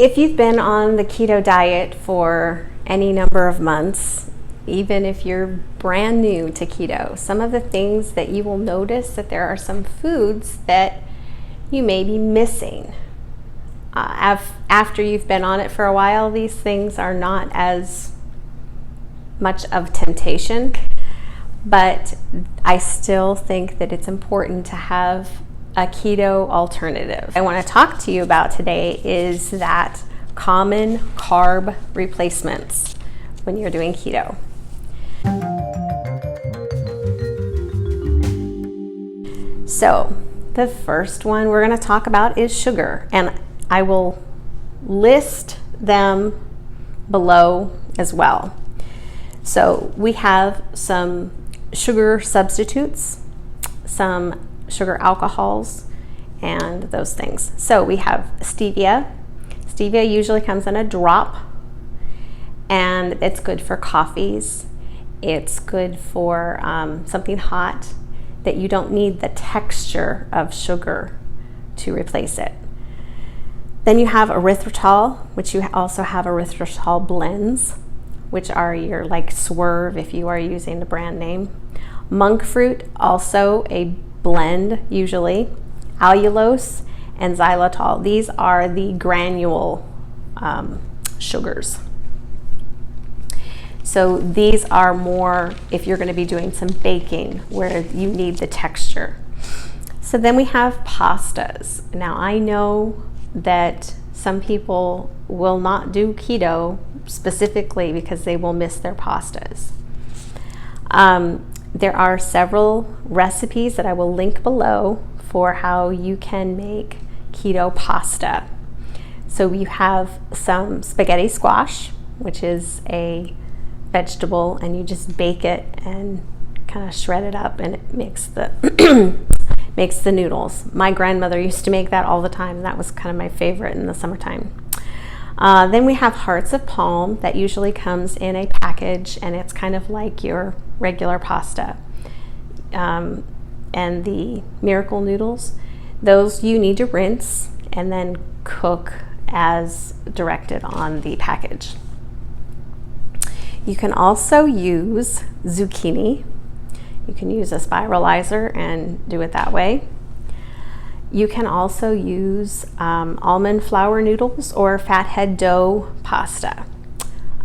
if you've been on the keto diet for any number of months, even if you're brand new to keto, some of the things that you will notice that there are some foods that you may be missing. After you've been on it for a while, these things are not as much of temptation, but I still think that it's important to have a keto alternative. I want to talk to you about today is that common carb replacements when you're doing keto. So the first one we're going to talk about is sugar, and I will list them below as well. So we have some sugar substitutes, some sugar alcohols, and those things. So we have stevia. Stevia usually comes in a drop, and it's good for coffees. It's good for something hot that you don't need the texture of sugar to replace it. Then you have erythritol, which you also have erythritol blends, which are your like Swerve if you are using the brand name. Monk fruit, also a blend usually. Allulose and Xylitol. These are the granule sugars. So these are more if you're going to be doing some baking where you need the texture. So then we have pastas. Now I know that some people will not do keto specifically because they will miss their pastas. There are several recipes that I will link below for how you can make keto pasta. So you have some spaghetti squash, which is a vegetable, and you just bake it and kind of shred it up, and it makes the makes the noodles. My grandmother used to make that all the time, and that was kind of my favorite in the summertime. Then we have hearts of palm that usually comes in a package, and it's kind of like your regular pasta. And the miracle noodles, those you need to rinse and then cook as directed on the package. You can also use zucchini. You can use a spiralizer and do it that way. You can also use almond flour noodles or Fathead Dough pasta.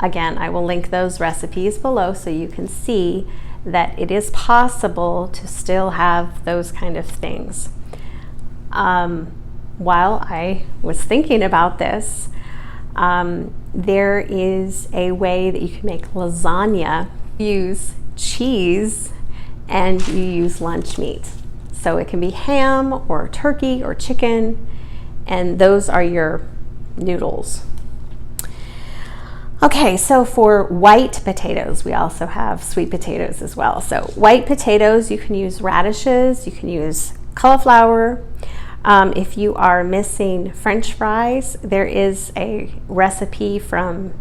Again, I will link those recipes below so you can see that it is possible to still have those kind of things. While I was thinking about this, there is a way that you can make lasagna. Use cheese and you use lunch meat. So it can be ham or turkey or chicken, and those are your noodles. Okay, so for white potatoes, we also have sweet potatoes as well. So white potatoes, you can use radishes, you can use cauliflower. If you are missing French fries, there is a recipe from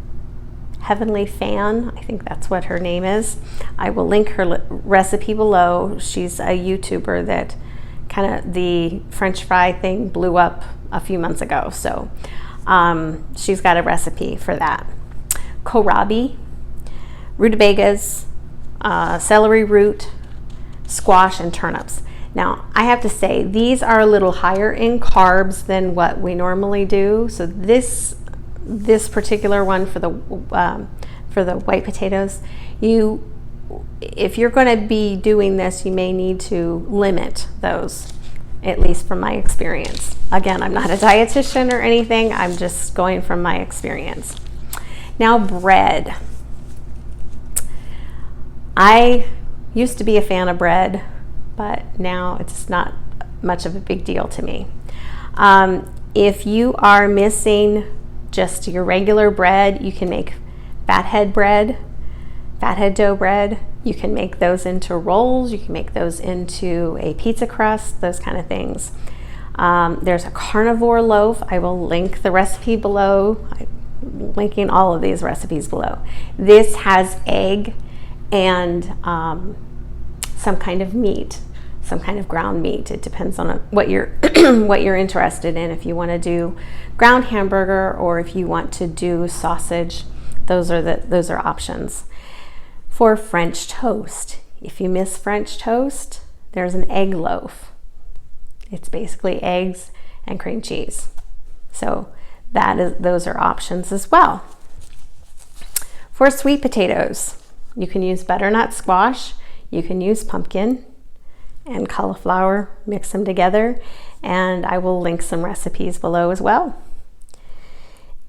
Heavenly Fan, I think that's what her name is. I will link her recipe below. She's a YouTuber that kind of the French fry thing blew up a few months ago. So she's got a recipe for that. Kohlrabi, rutabagas, celery root, squash, and turnips. Now, I have to say, these are a little higher in carbs than what we normally do. So this particular one for the white potatoes, if you're going to be doing this, you may need to limit those, at least from my experience. Again, I'm not a dietitian or anything. I'm just going from my experience. Now, bread. I used to be a fan of bread, but now it's not much of a big deal to me. If you are missing just your regular bread, you can make fathead dough bread. You can make those into rolls. You can make those into a pizza crust, those kind of things. There's a carnivore loaf. I will link the recipe below. I'm linking all of these recipes below. This has egg and some kind of meat. some kind of ground meat. It depends on what you're what you're interested in. If you want to do ground hamburger or if you want to do sausage, those are options. For French toast, if you miss French toast, there's an egg loaf. It's basically eggs and cream cheese. So those are options as well. For sweet potatoes, you can use butternut squash, you can use pumpkin and cauliflower, mix them together, and I will link some recipes below as well.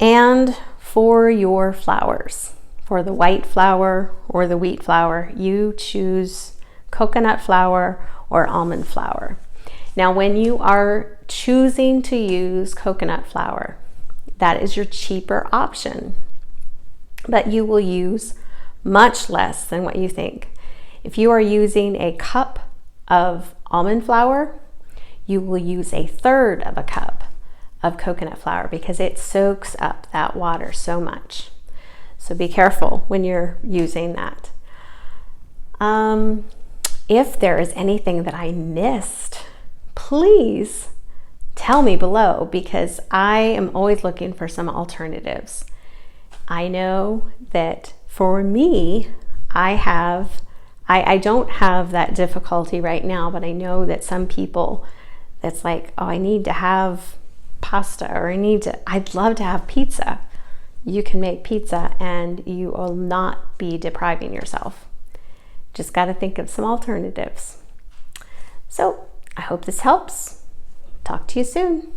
And for your flours, for the white flour or the wheat flour, you choose coconut flour or almond flour. Now, when you are choosing to use coconut flour, that is your cheaper option, but you will use much less than what you think. If you are using a cup of almond flour, you will use 1/3 of a cup of coconut flour because it soaks up that water so much. So be careful when you're using that. If there is anything that I missed, please tell me below, because I am always looking for some alternatives. I know that for me, I don't have that difficulty right now, but I know that some people, that's like, oh, I need to have pasta, or I'd love to have pizza. You can make pizza and you will not be depriving yourself. Just got to think of some alternatives. So I hope this helps. Talk to you soon.